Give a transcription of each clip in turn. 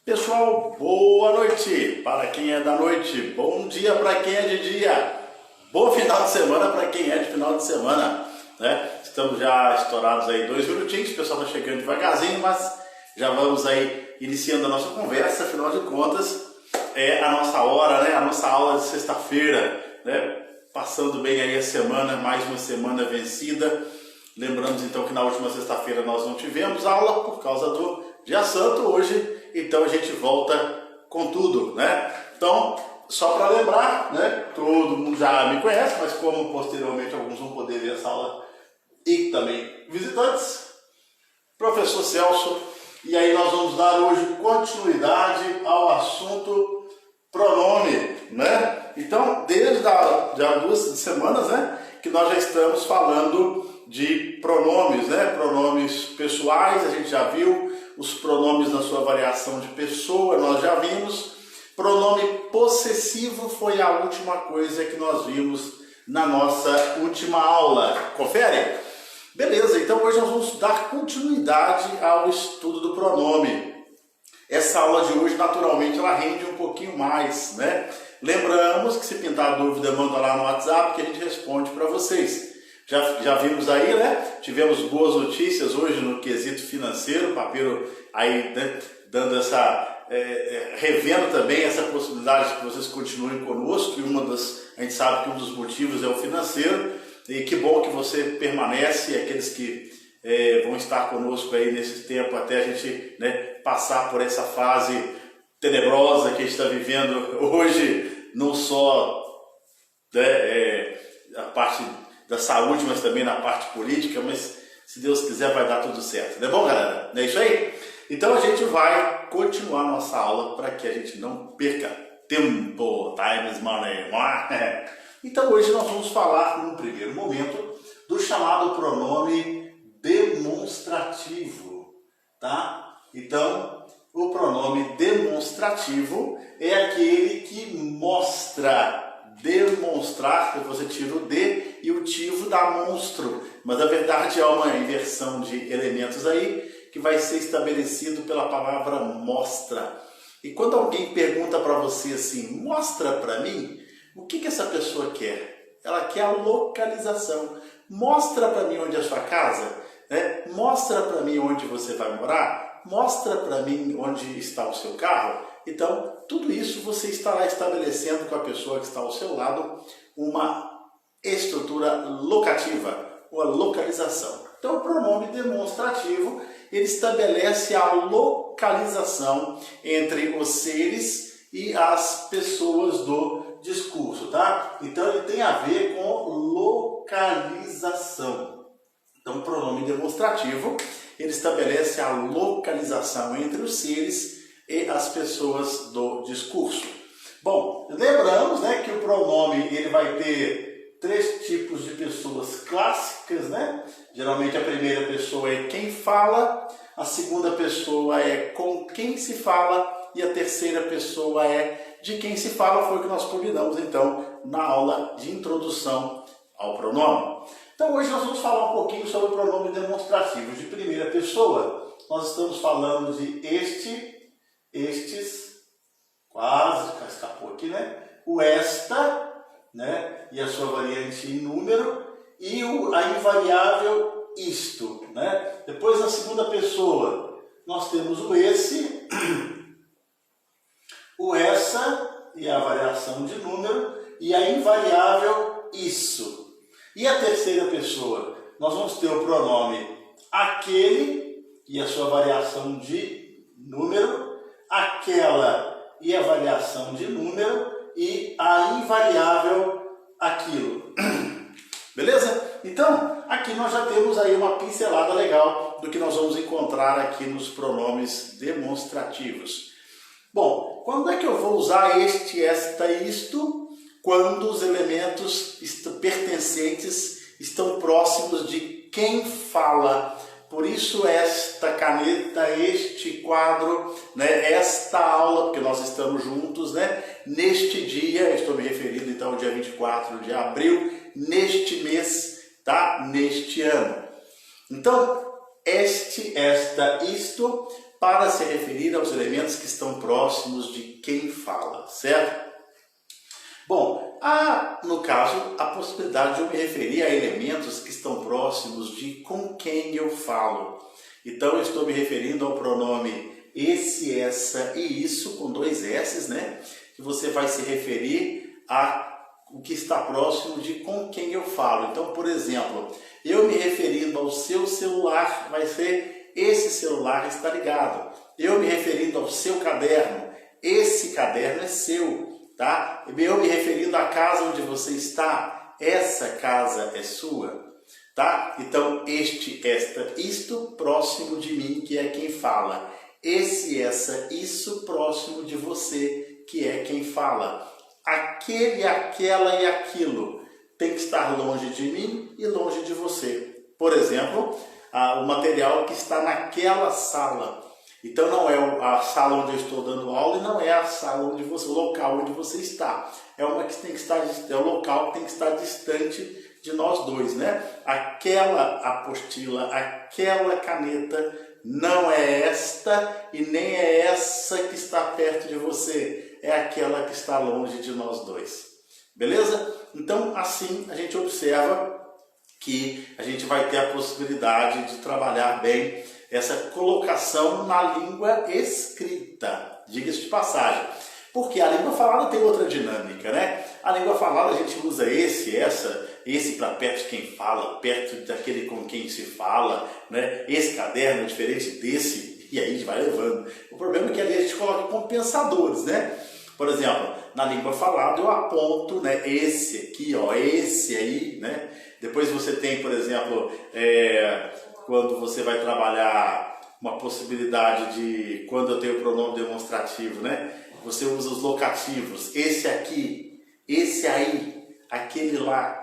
Pessoal, boa noite para quem é da noite, bom dia para quem é de dia, bom final de semana para quem é de final de semana, né? Estamos já estourados aí 2 minutinhos, o pessoal está chegando devagarzinho, mas já vamos aí iniciando a nossa conversa. Afinal de contas, é a nossa hora, né? A nossa aula de sexta-feira, né? Passando bem aí a semana, mais uma semana vencida. Lembramos então que na última sexta-feira nós não tivemos aula por causa do Dia Santo hoje. Então a gente volta com tudo, né? Então, só para lembrar, né? Todo mundo já me conhece, mas como posteriormente alguns vão poder ver essa aula e também visitantes, professor Celso, e aí nós vamos dar hoje continuidade ao assunto pronome, né? Então, desde já 2 semanas, né? Que nós já estamos falando de pronomes, né? Pronomes pessoais, a gente já viu. Os pronomes na sua variação de pessoa, nós já vimos. Pronome possessivo foi a última coisa que nós vimos na nossa última aula. Confere? Beleza, então hoje nós vamos dar continuidade ao estudo do pronome. Essa aula de hoje, naturalmente, ela rende um pouquinho mais, né? Lembramos que se pintar dúvida, manda lá no WhatsApp que a gente responde para vocês. Já vimos aí, né? Tivemos boas notícias hoje no quesito financeiro, o Papeiro aí, né, dando essa, revendo também essa possibilidade de que vocês continuem conosco, e a gente sabe que um dos motivos é o financeiro, e que bom que você permanece, aqueles que vão estar conosco aí nesse tempo até a gente, né, passar por essa fase tenebrosa que a gente está vivendo hoje, não só, né, a parte da saúde, mas também na parte política, mas se Deus quiser vai dar tudo certo, não é bom, galera? Não é isso aí? Então a gente vai continuar nossa aula para que a gente não perca tempo, time is money. Então hoje nós vamos falar, num primeiro momento, do chamado pronome demonstrativo, tá? Então, o pronome demonstrativo é aquele que mostra. Demonstrar, que você tira o de e o tivo dá monstro, mas na verdade há uma inversão de elementos aí que vai ser estabelecido pela palavra mostra. E quando alguém pergunta para você assim, mostra para mim, o que essa pessoa quer? Ela quer a localização. Mostra para mim onde é a sua casa, né? Mostra para mim onde você vai morar, mostra para mim onde está o seu carro. Então, tudo isso você estará estabelecendo com a pessoa que está ao seu lado uma estrutura locativa, uma localização. Então, o pronome demonstrativo, ele estabelece a localização entre os seres e as pessoas do discurso, tá? Então, ele tem a ver com localização. Então, o pronome demonstrativo, ele estabelece a localização entre os seres e as pessoas do discurso. Bom, lembramos, né, que o pronome ele vai ter 3 tipos de pessoas clássicas, né? Geralmente a primeira pessoa é quem fala, a segunda pessoa é com quem se fala e a terceira pessoa é de quem se fala. Foi o que nós combinamos então na aula de introdução ao pronome. Então hoje nós vamos falar um pouquinho sobre o pronome demonstrativo de primeira pessoa. Nós estamos falando de estes, quase escapou aqui, né? O esta, né? E a sua variante em número, e a invariável isto, né? Depois, na segunda pessoa, nós temos o esse, o essa, e a variação de número, e a invariável isso. E a terceira pessoa, nós vamos ter o pronome aquele, e a sua variação de número, aquela e a variação de número e a invariável aquilo. Beleza? Então, aqui nós já temos aí uma pincelada legal do que nós vamos encontrar aqui nos pronomes demonstrativos. Bom, quando é que eu vou usar este, esta, isto? Quando os elementos pertencentes estão próximos de quem fala. Por isso esta caneta, este quadro, né, esta aula, porque nós estamos juntos, né, neste dia, estou me referindo então ao dia 24 de abril, neste mês, tá? Neste ano. Então, este, esta, isto para se referir aos elementos que estão próximos de quem fala, certo? Bom, há, no caso, a possibilidade de eu me referir a elementos que estão próximos de com quem eu falo. Então, eu estou me referindo ao pronome esse, essa e isso, com 2 S's, né? Que você vai se referir a o que está próximo de com quem eu falo. Então, por exemplo, eu me referindo ao seu celular, vai ser esse celular está ligado. Eu me referindo ao seu caderno, esse caderno é seu, tá? Eu me referindo à casa onde você está, essa casa é sua, tá? Então, este, esta, isto, próximo de mim, que é quem fala. Esse, essa, isso, próximo de você, que é quem fala. Aquele, aquela e aquilo tem que estar longe de mim e longe de você. Por exemplo, o material que está naquela sala. Então não é a sala onde eu estou dando aula e não é a sala onde você, o local onde você está. É uma que tem que estar, é o local que tem que estar distante de nós dois, né? Aquela apostila, aquela caneta não é esta e nem é essa que está perto de você. É aquela que está longe de nós dois. Beleza? Então, assim, a gente observa que a gente vai ter a possibilidade de trabalhar bem essa colocação na língua escrita. Diga-se de passagem. Porque a língua falada tem outra dinâmica, né? A língua falada a gente usa esse, essa, esse para perto de quem fala, perto daquele com quem se fala, né? Esse caderno é diferente desse, e aí a gente vai levando. O problema é que ali a gente coloca compensadores, né? Por exemplo, na língua falada eu aponto, né, esse aqui, ó, esse aí, né? Depois você tem, por exemplo, quando você vai trabalhar uma possibilidade de, quando eu tenho o pronome demonstrativo, né? Você usa os locativos, esse aqui, esse aí, aquele lá.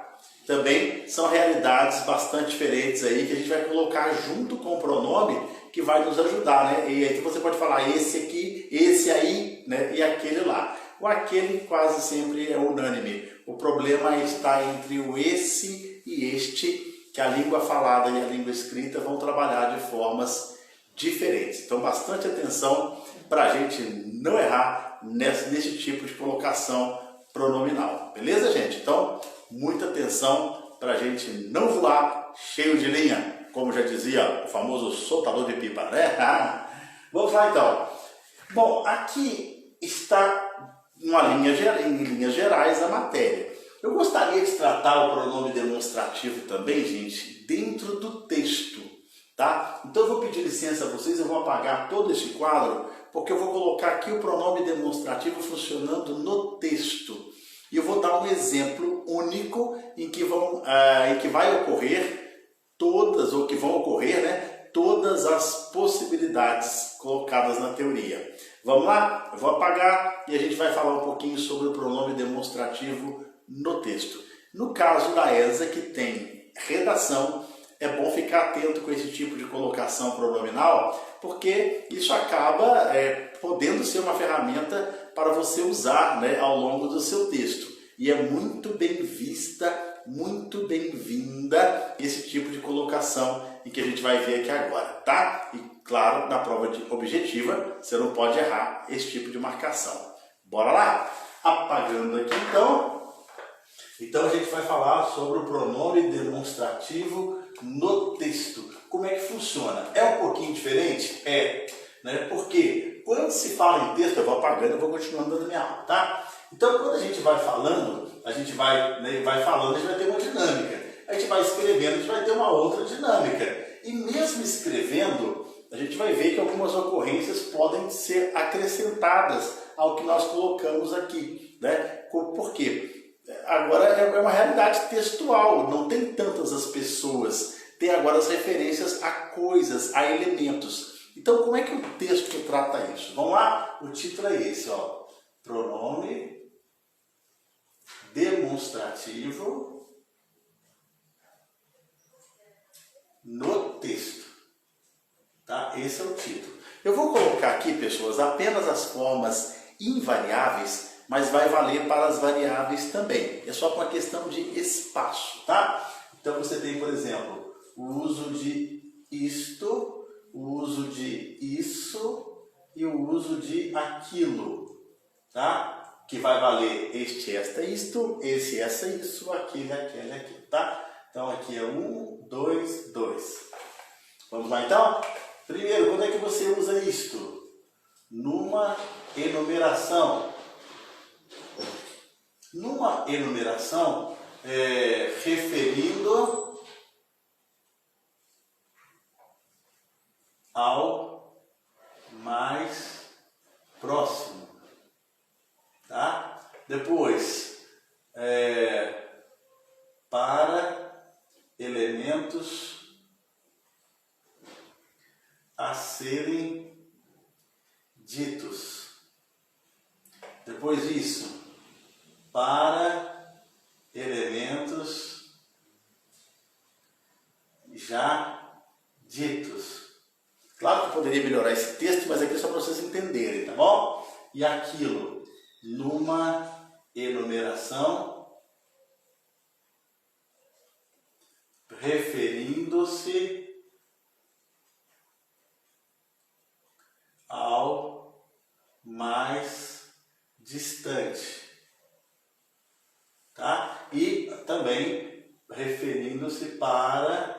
Também são realidades bastante diferentes aí que a gente vai colocar junto com o pronome que vai nos ajudar, né? E aí você pode falar esse aqui, esse aí, né? E aquele lá. O aquele quase sempre é unânime. O problema está entre o esse e este, que a língua falada e a língua escrita vão trabalhar de formas diferentes. Então, bastante atenção para a gente não errar nesse tipo de colocação pronominal. Beleza, gente? Então, muita atenção para a gente não voar cheio de linha, como já dizia o famoso soltador de pipa, né? Vamos lá, então. Bom, aqui está em linhas gerais a matéria. Eu gostaria de tratar o pronome demonstrativo também, gente, dentro do texto, tá? Então eu vou pedir licença a vocês, eu vou apagar todo esse quadro, porque eu vou colocar aqui o pronome demonstrativo funcionando no texto. E eu vou dar um exemplo único em que vai ocorrer todas, ou que vão ocorrer, né, todas as possibilidades colocadas na teoria. Vamos lá? Eu vou apagar e a gente vai falar um pouquinho sobre o pronome demonstrativo no texto. No caso da ESA, que tem redação, é bom ficar atento com esse tipo de colocação pronominal, porque isso acaba podendo ser uma ferramenta para você usar, né, ao longo do seu texto. E é muito bem vista, muito bem-vinda esse tipo de colocação em que a gente vai ver aqui agora, tá? E claro, na prova objetiva, você não pode errar esse tipo de marcação. Bora lá? Apagando aqui então. Então a gente vai falar sobre o pronome demonstrativo no texto. Como é que funciona? É um pouquinho diferente? É, né? Porque quando se fala em texto, eu vou apagando, eu vou continuando dando minha aula, tá? Então quando a gente vai falando, a gente vai ter uma dinâmica. A gente vai escrevendo, a gente vai ter uma outra dinâmica. E mesmo escrevendo, a gente vai ver que algumas ocorrências podem ser acrescentadas ao que nós colocamos aqui, né? Por quê? Agora é uma realidade textual, não tem tantas as pessoas, tem agora as referências a coisas, a elementos. Então, como é que o texto trata isso? Vamos lá? O título é esse, ó. Pronome demonstrativo no texto. Tá? Esse é o título. Eu vou colocar aqui, pessoas, apenas as formas invariáveis, mas vai valer para as variáveis também. É só uma questão de espaço, tá? Então você tem, por exemplo, o uso de isto, o uso de isso e o uso de aquilo, tá? Que vai valer este, esta, isto, esse, essa, isso, aquele, aquele, aquilo, tá? Então aqui é 1, 2, 2. Vamos lá então? Primeiro, quando é que você usa isto? Numa enumeração. Numa enumeração, referindo ao mais próximo, tá? Depois, para elementos a serem ditos. Depois disso, para elementos já ditos. Claro que eu poderia melhorar esse texto, mas aqui é só para vocês entenderem, tá bom? E aquilo, numa enumeração, referindo-se ao mais distante, tá? E também referindo-se para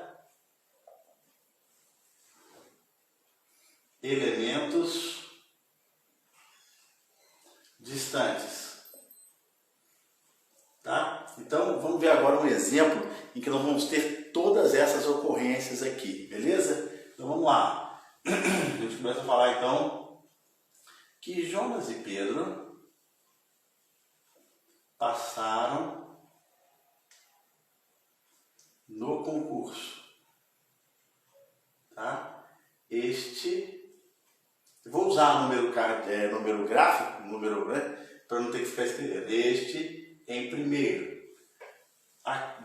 elementos distantes, tá? Então vamos ver agora um exemplo em que nós vamos ter todas essas ocorrências aqui, beleza? Então vamos lá. A gente começa a falar então que Jonas e Pedro passaram no concurso, tá? Vou usar número gráfico, né, para não ter que ficar escrevendo. Este em primeiro.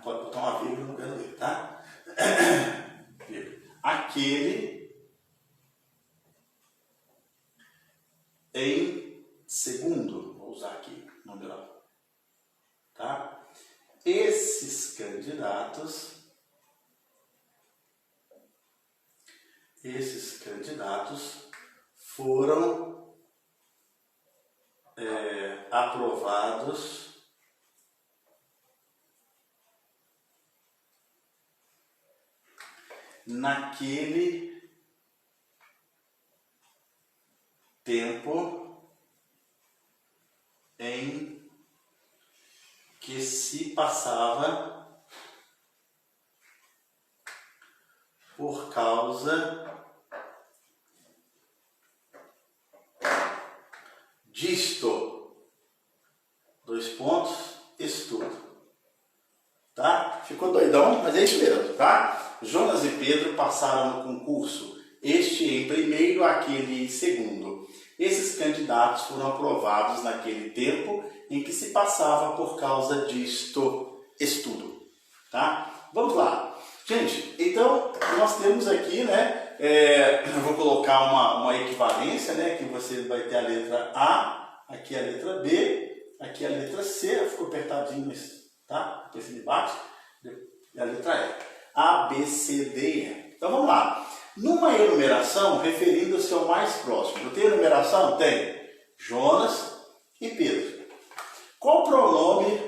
Pode botar uma vírgula no lugar dele, tá? Aquele em segundo, vou usar aqui, numeral, tá? Esses candidatos foram aprovados naquele tempo em que se passava por causa disto, estudo, tá? Ficou doidão, mas é isso mesmo, tá? Jonas e Pedro passaram no concurso, este em primeiro, aquele em segundo. Esses candidatos foram aprovados naquele tempo em que se passava por causa disto, estudo, tá? Vamos lá. Gente, então nós temos aqui, né, eu vou colocar uma equivalência, né, que você vai ter a letra A, aqui a letra B, aqui a letra C, ficou apertadinho isso, tá? Depois você bate, e a letra E. A, B, C, D, E. Então vamos lá. Numa enumeração, referindo-se ao mais próximo. Não tem enumeração? Tem. Jonas e Pedro. Qual o pronome,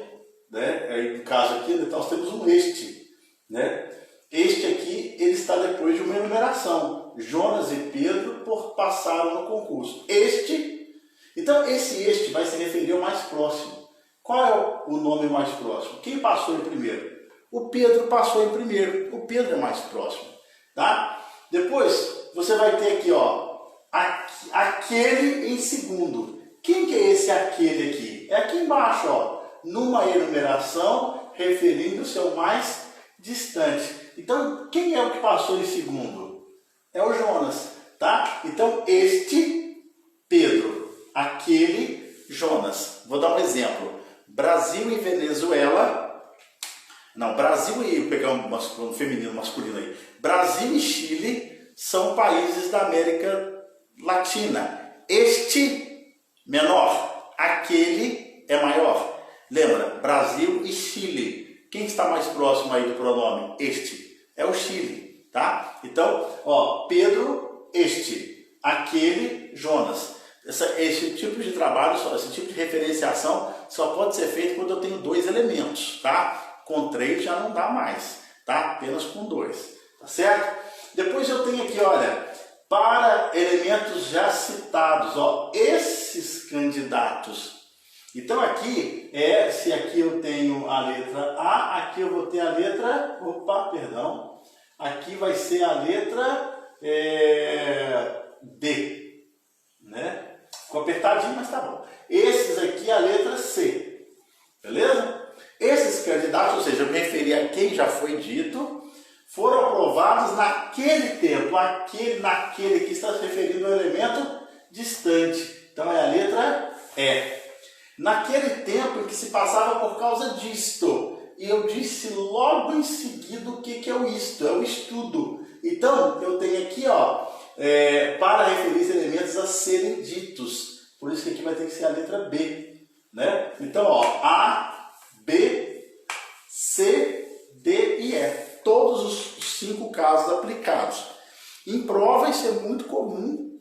né? Aí, no caso aqui, então, nós temos um este, né? Este aqui, ele está depois de uma enumeração. Jonas e Pedro passaram no concurso. Este, então este vai se referir ao mais próximo. Qual é o nome mais próximo? Quem passou em primeiro? O Pedro passou em primeiro. O Pedro é mais próximo, tá? Depois, você vai ter aqui, ó, aquele em segundo. Quem que é esse aquele aqui? É aqui embaixo, ó, numa enumeração, referindo-se ao mais distante. Então, quem é o que passou em segundo? É o Jonas, tá? Então, este Pedro, aquele Jonas. Vou dar um exemplo. Brasil e Venezuela. Não, Brasil e... Vou pegar um feminino, masculino aí. Brasil e Chile são países da América Latina. Este menor, aquele é maior. Lembra? Brasil e Chile. Quem está mais próximo aí do pronome? Este. É o Chile, tá? Então, ó, Pedro, este. aquele Jonas. Esse tipo de trabalho, esse tipo de referenciação só pode ser feito quando eu tenho dois elementos, tá? Com 3 já não dá mais, tá? Apenas com 2, tá certo? Depois eu tenho aqui, olha, para elementos já citados, ó, esses candidatos. Então aqui, se aqui eu tenho a letra A, aqui eu vou ter a letra, aqui vai ser a letra D, né? Ficou apertadinho, mas tá bom. Esses aqui a letra C, beleza? Esses candidatos, ou seja, eu me referi a quem já foi dito, foram aprovados naquele tempo, naquele que está se referindo ao elemento distante. Então é a letra E. Naquele tempo em que se passava por causa disto. E eu disse logo em seguida o que é o isto, é o estudo. Então eu tenho aqui, ó, para referir elementos a serem ditos. Por isso que aqui vai ter que ser a letra B, né? Então, ó, A, B, C, D e E. Todos os 5 casos aplicados. Em prova isso é muito comum,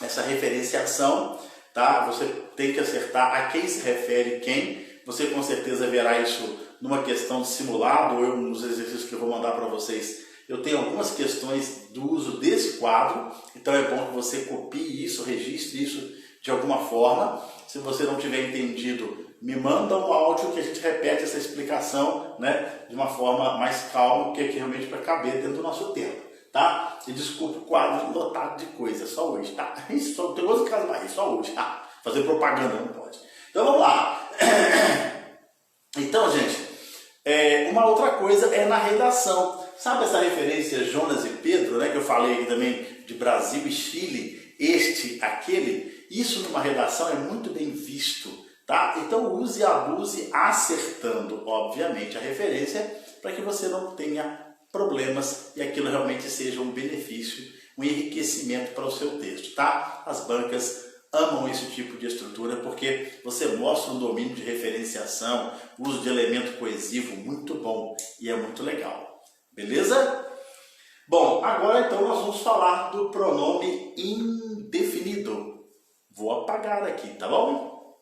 essa referenciação, tá? Você tem que acertar a quem se refere quem. Você com certeza verá isso numa questão de simulado ou nos exercícios que eu vou mandar para vocês. Eu tenho algumas questões do uso desse quadro, então é bom que você copie isso, registre isso de alguma forma. Se você não tiver entendido, me manda um áudio que a gente repete essa explicação, né, de uma forma mais calma, que é realmente para caber dentro do nosso tempo, tá? E desculpe o quadro lotado de coisa, só hoje, tá? Isso, só tem outro caso mais, só hoje, tá? Fazer propaganda não pode. Então vamos lá. Então, gente, uma outra coisa é na redação. Sabe essa referência Jonas e Pedro, né, que eu falei aqui também de Brasil e Chile, este, aquele? Isso numa redação é muito bem visto, tá? Então use e abuse acertando, obviamente, a referência para que você não tenha problemas e aquilo realmente seja um benefício, um enriquecimento para o seu texto, tá? As bancas amam esse tipo de estrutura porque você mostra um domínio de referenciação, uso de elemento coesivo muito bom e é muito legal. Beleza? Bom, agora então nós vamos falar do pronome indefinido. Vou apagar aqui, tá bom?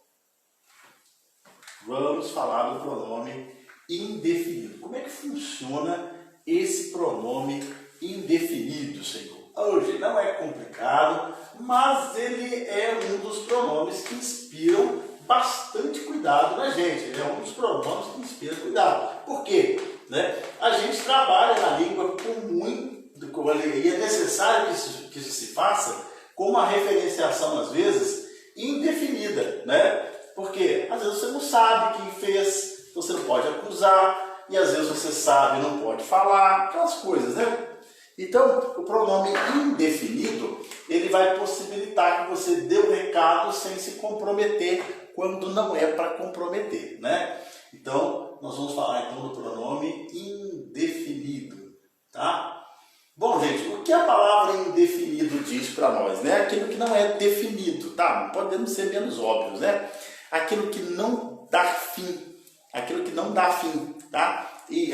Vamos falar do pronome indefinido. Como é que funciona esse pronome indefinido, Senhor? Hoje não é complicado, mas ele é um dos pronomes que inspiram bastante cuidado na gente. Ele é um dos pronomes que inspira cuidado. Por quê? Né? A gente trabalha na língua comum e é necessário que isso se faça com uma referenciação, às vezes, indefinida, né? Porque às vezes você não sabe quem fez, você não pode acusar, e às vezes você sabe e não pode falar, aquelas coisas, né? Então, o pronome indefinido, ele vai possibilitar que você dê o recado sem se comprometer quando não é para comprometer, né? Então, nós vamos falar então do pronome indefinido, tá? Bom, gente, o que a palavra indefinido diz para nós, né? Aquilo que não é definido, tá? Podemos ser menos óbvios, né? Aquilo que não dá fim, aquilo que não dá fim, tá? E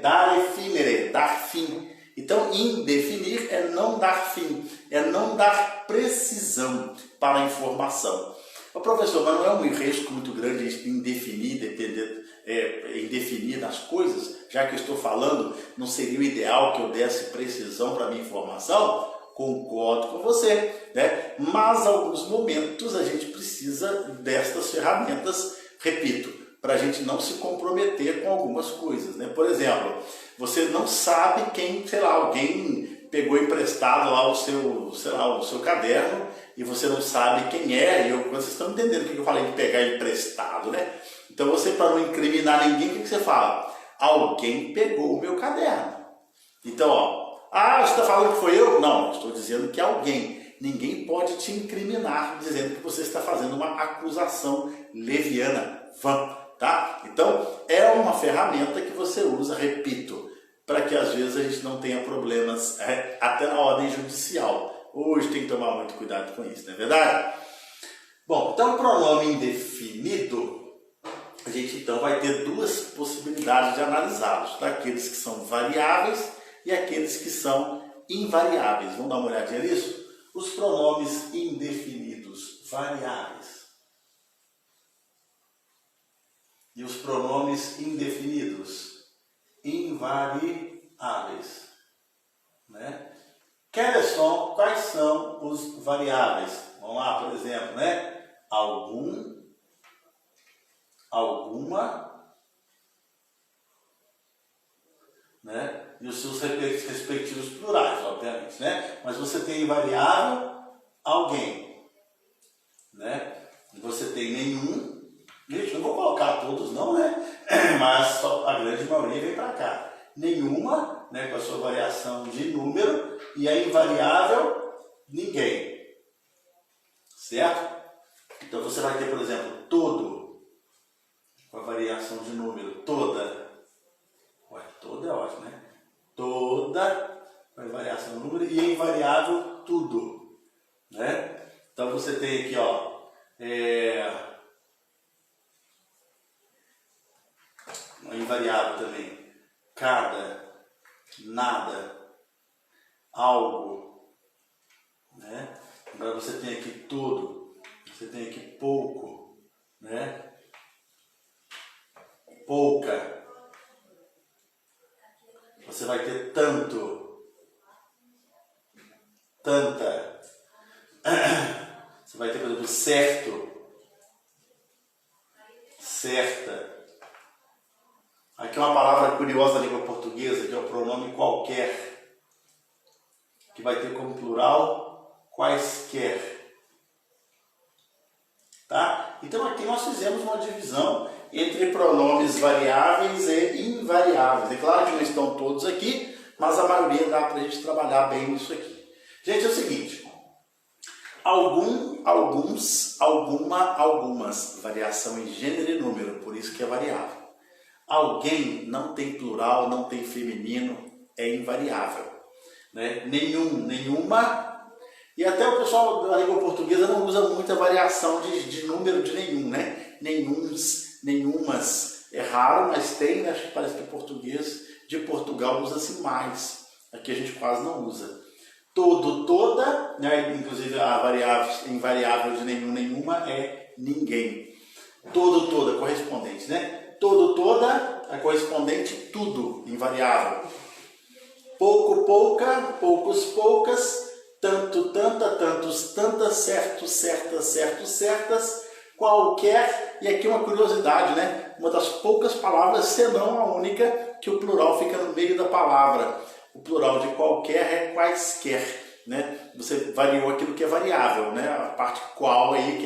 dar efímere, dar fim. Então, indefinir é não dar fim, é não dar precisão para a informação. O professor, mas não é um risco muito grande em definir as coisas, já que eu estou falando, não seria o ideal que eu desse precisão para a minha informação? Concordo com você, né? Mas, em alguns momentos, a gente precisa destas ferramentas, repito, para a gente não se comprometer com algumas coisas, né? Por exemplo, você não sabe quem, sei lá, alguém pegou emprestado lá o seu caderno e você não sabe quem é, vocês estão entendendo o que eu falei de pegar emprestado, né? Então você, para não incriminar ninguém, o que você fala? Alguém pegou o meu caderno. Então, ó, você está falando que foi eu? Não, estou dizendo que alguém. Ninguém pode te incriminar dizendo que você está fazendo uma acusação leviana, vã, tá? Então, é uma ferramenta que você usa, repito, para que às vezes a gente não tenha problemas até na ordem judicial. Hoje tem que tomar muito cuidado com isso, não é verdade? Bom, então o pronome indefinido, a gente então vai ter duas possibilidades de analisá-los, daqueles que são variáveis e aqueles que são invariáveis. Vamos dar uma olhadinha nisso? os pronomes indefinidos variáveis. E os pronomes indefinidos invariáveis. Né? Quais são os variáveis? Vamos lá, por exemplo, né? Algum, alguma, né? E os seus respectivos plurais, obviamente, né? Mas você tem invariável, alguém, né? E você tem nenhum. Gente, não vou colocar todos não, né? Mas só a grande maioria vem para cá. Nenhuma, né, com a sua variação de número, e a invariável, ninguém. Certo? Então você vai ter, por exemplo, todo, com a variação de número, toda. Ué, toda é ótimo, né? Toda, com a variação de número, e a invariável, tudo. Né? Então você tem aqui, ó, uma invariável também. Cada, nada, algo, né? Agora você tem aqui todo, você tem aqui pouco, né? Pouca. Você vai ter tanto, tanta. Você vai ter, por exemplo, certo, certa. Aqui uma palavra curiosa da língua portuguesa, que é o pronome qualquer, que vai ter como plural quaisquer. Tá? Então aqui nós fizemos uma divisão entre pronomes variáveis e invariáveis. É claro que não estão todos aqui, mas a maioria dá para a gente trabalhar bem nisso aqui. Gente, é o seguinte, alguns, alguma, algumas, variação em gênero e número, por isso que é variável. Alguém não tem plural, não tem feminino, é invariável. Né? Nenhum, nenhuma. E até o pessoal da língua portuguesa não usa muita variação de número de nenhum. Né? Nenhuns, nenhumas. É raro, mas tem. Acho que parece que português de Portugal usa-se mais. Aqui a gente quase não usa. Todo, toda, né? Inclusive a variável invariável de nenhum, nenhuma é ninguém. Todo, toda, correspondente, né? Todo, toda, a correspondente, tudo, invariável. Pouco, pouca, poucos, poucas, tanto, tanta, tantos, tantas, certos, certas, certos, certas, qualquer, e aqui uma curiosidade, né? Uma das poucas palavras, senão a única, que o plural fica no meio da palavra. O plural de qualquer é quaisquer, né? Você variou aquilo que é variável, né? A parte qual aí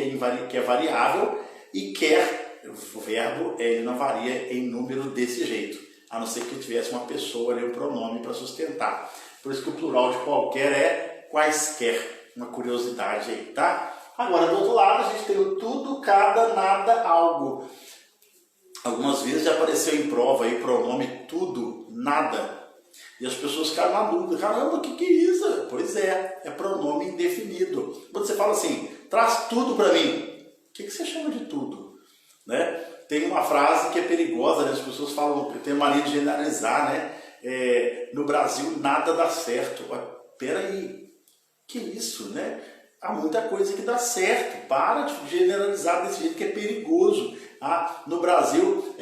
que é variável, e quer, o verbo, ele não varia em número desse jeito, a não ser que tivesse uma pessoa ali, um pronome para sustentar. Por isso que o plural de qualquer é quaisquer, uma curiosidade aí, tá? Agora, do outro lado, a gente tem o tudo, cada, nada, algo. Algumas vezes já apareceu em prova aí pronome tudo, nada. E as pessoas ficaram na dúvida, caramba, o que é isso? Pois é pronome indefinido. Quando você fala assim, traz tudo para mim, o que você chama de tudo? Né? Tem uma frase que é perigosa, né? As pessoas falam, tem mania de generalizar, né? No Brasil nada dá certo. Peraí, que isso, né? Há muita coisa que dá certo. Para de generalizar desse jeito que é perigoso. No Brasil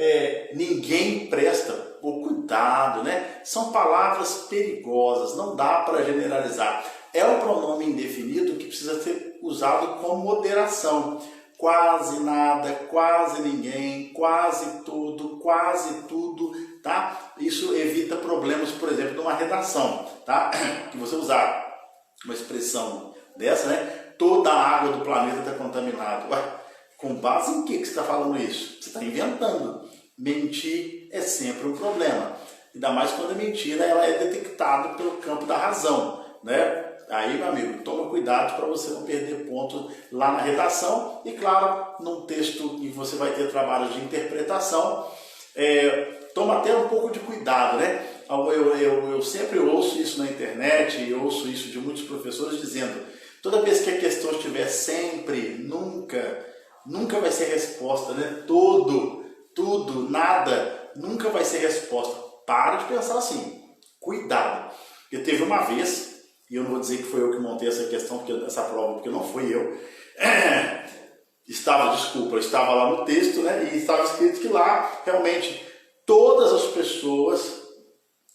ninguém presta. Pô, cuidado, né? São palavras perigosas, não dá para generalizar. É um pronome indefinido que precisa ser usado com moderação. Quase nada, quase ninguém, quase tudo, tá? Isso evita problemas, por exemplo, numa redação, tá? Que você usar uma expressão dessa, né? Toda a água do planeta está contaminada. Ué, com base em que você está falando isso? Você está inventando. Mentir é sempre um problema. Ainda mais quando a mentira ela é detectada pelo campo da razão, né? Aí, meu amigo, toma cuidado para você não perder ponto lá na redação e, claro, num texto que você vai ter trabalho de interpretação, toma até um pouco de cuidado, né? Eu sempre ouço isso na internet e ouço isso de muitos professores dizendo, toda vez que a questão estiver sempre, nunca vai ser resposta, né? Todo, tudo, nada, nunca vai ser resposta. Para de pensar assim, cuidado. Eu teve uma vez e eu não vou dizer que foi eu que montei essa questão, essa prova, porque não fui eu. Eu estava lá no texto, né? E estava escrito que lá, realmente, todas as pessoas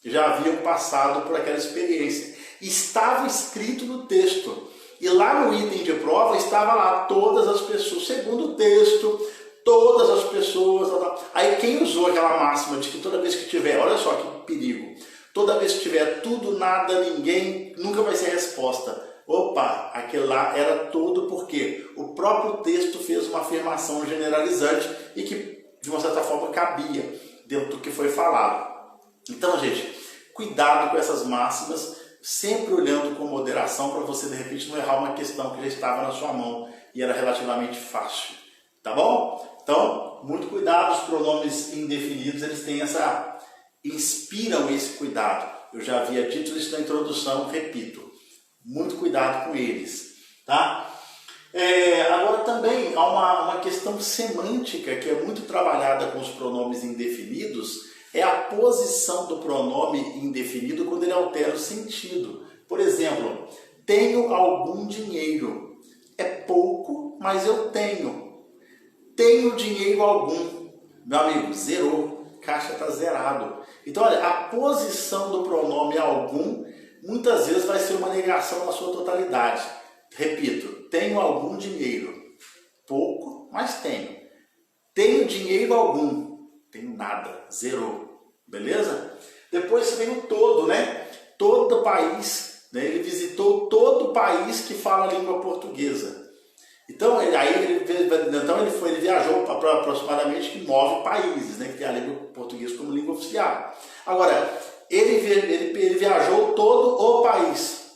já haviam passado por aquela experiência. Estava escrito no texto. E lá no item de prova estava lá, todas as pessoas, segundo o texto, todas as pessoas. Aí quem usou aquela máxima de que toda vez que tiver, olha só que perigo, toda vez que tiver tudo, nada, ninguém, nunca vai ser resposta. Opa, aquele lá era tudo porque o próprio texto fez uma afirmação generalizante e que, de uma certa forma, cabia dentro do que foi falado. Então, gente, cuidado com essas máximas, sempre olhando com moderação para você, de repente, não errar uma questão que já estava na sua mão e era relativamente fácil. Tá bom? Então, muito cuidado, os pronomes indefinidos, eles têm inspiram esse cuidado. Eu já havia dito isso na introdução, repito. Muito cuidado com eles, tá? Agora também há uma questão semântica que é muito trabalhada com os pronomes indefinidos, é a posição do pronome indefinido quando ele altera o sentido. Por exemplo, tenho algum dinheiro. É pouco, mas eu tenho. Tenho dinheiro algum. Meu amigo, zerou. Caixa está zerado. Então, olha, a posição do pronome algum muitas vezes vai ser uma negação na sua totalidade. Repito, tenho algum dinheiro. Pouco, mas tenho. Tenho dinheiro algum. Tenho nada. Zerou. Beleza? Depois vem o todo, né? Todo país, né? Ele visitou todo o país que fala a língua portuguesa. Então, ele viajou para aproximadamente 9 países, né? Que tem a língua portuguesa como língua oficial. Agora, ele viajou todo o país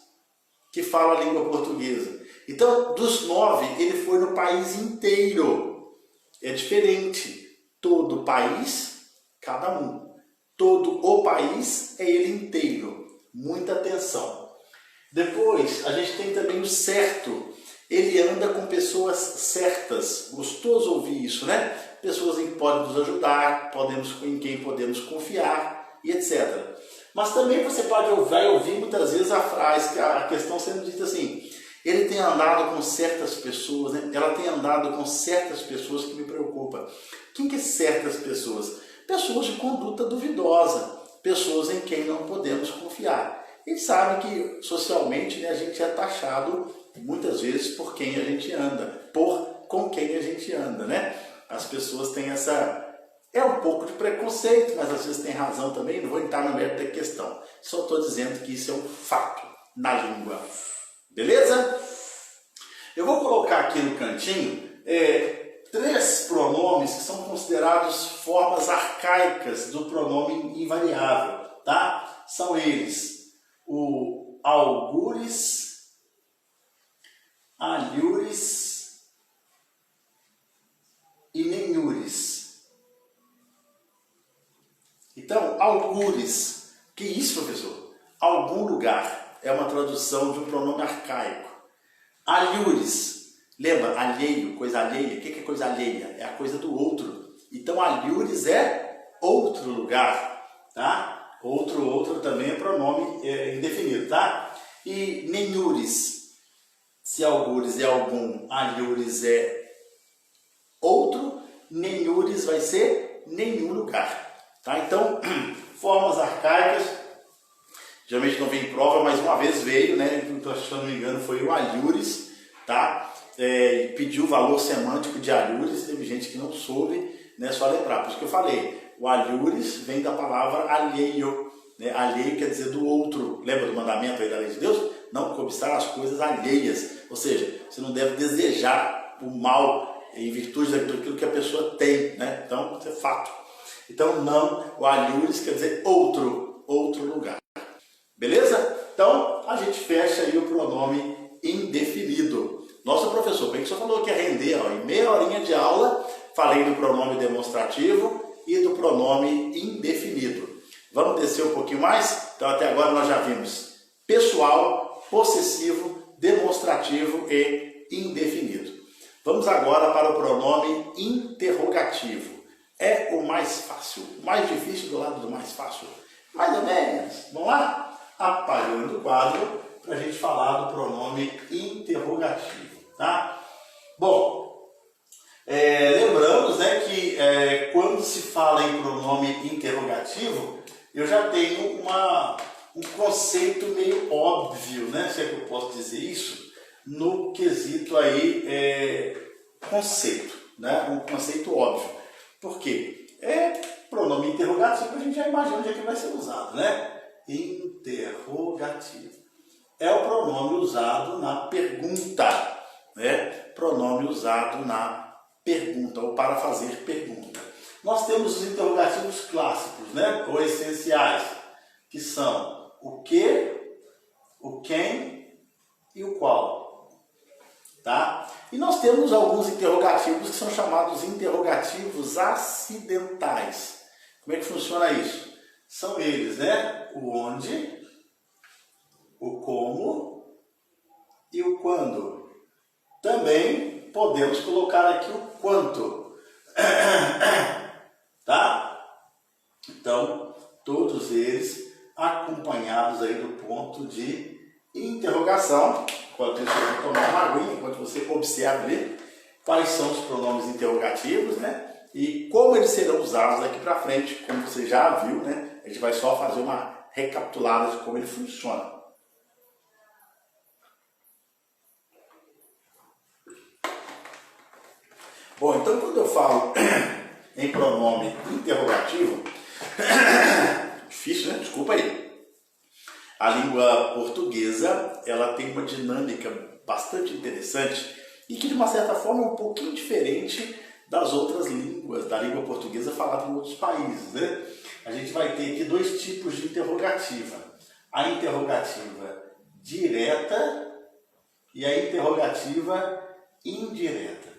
que fala a língua portuguesa. Então, dos 9, ele foi no país inteiro. É diferente. Todo país, cada um. Todo o país é ele inteiro. Muita atenção. Depois, a gente tem também o certo. Ele anda com pessoas certas. Gostoso ouvir isso, né? Pessoas em que podem nos ajudar, em quem podemos confiar e etc. Mas também você vai ouvir muitas vezes a frase, a questão sendo dita assim, ele tem andado com certas pessoas, né? Ela tem andado com certas pessoas que me preocupam. Quem que é certas pessoas? Pessoas de conduta duvidosa, pessoas em quem não podemos confiar. E sabe que socialmente, né, a gente é taxado muitas vezes por quem a gente anda, com quem a gente anda, né? As pessoas têm um pouco de preconceito, mas às vezes tem razão também, não vou entrar no mérito da questão. Só estou dizendo que isso é um fato na língua. Beleza? Eu vou colocar aqui no cantinho 3 pronomes que são considerados formas arcaicas do pronome invariável, tá? São eles o algures, alhures e nenhures. Então, algures, que isso, professor? Algum lugar, é uma tradução de um pronome arcaico. Alhures, lembra? Alheio, coisa alheia. O que é coisa alheia? É a coisa do outro. Então, alhures é outro lugar, tá? Outro também é pronome indefinido, tá? E nenhures, se algures é algum, alhures é outro, nenhures vai ser nenhum lugar, tá? Então, formas arcaicas, geralmente não vem em prova, mas uma vez veio, né? Se não me engano foi o alhures, tá? Pediu o valor semântico de alhures, teve gente que não soube, né? Só lembrar, por isso que eu falei, o alhures vem da palavra alheio, né? Alheio quer dizer do outro, lembra do mandamento aí da lei de Deus? Não cobiçar as coisas alheias, ou seja, você não deve desejar o mal em virtude daquilo que a pessoa tem, né? Então, isso é fato. Então, não, o alhures quer dizer outro lugar. Beleza? Então, a gente fecha aí o pronome indefinido. Nossa, professor, bem que o senhor falou que ia render, ó, em meia horinha de aula, falei do pronome demonstrativo e do pronome indefinido. Vamos descer um pouquinho mais? Então, até agora nós já vimos pessoal, possessivo, demonstrativo e indefinido. Vamos agora para o pronome interrogativo. É o mais fácil, o mais difícil do lado do mais fácil. Mais ou menos. Vamos lá? Apagando o quadro, para a gente falar do pronome interrogativo, tá? Bom, lembramos, né, que quando se fala em pronome interrogativo, eu já tenho um conceito meio óbvio, né, se é que eu posso dizer isso, no quesito aí conceito, né, um conceito óbvio. Por quê? Pronome interrogativo, a gente já imagina onde é que vai ser usado, né? Interrogativo. É o pronome usado na pergunta, né? Pronome usado na pergunta, ou para fazer pergunta. Nós temos os interrogativos clássicos, né? Ou essenciais, que são o que, o quem e o qual. Tá? E nós temos alguns interrogativos que são chamados interrogativos acidentais. Como é que funciona isso? São eles, né? O onde, o como e o quando. Também podemos colocar aqui o quanto. Tá? Então, todos eles acompanhados aí do ponto de interrogação. Enquanto isso, eu vou tomar uma aguinha, enquanto você observa ali quais são os pronomes interrogativos, né? E como eles serão usados daqui para frente, como você já viu, né? A gente vai só fazer uma recapitulada de como ele funciona. Bom, então quando eu falo em pronome interrogativo, difícil, né? Desculpa aí. A língua portuguesa, ela tem uma dinâmica bastante interessante e que de uma certa forma é um pouquinho diferente das outras línguas, da língua portuguesa falada em outros países, né? A gente vai ter aqui dois tipos de interrogativa. A interrogativa direta e a interrogativa indireta.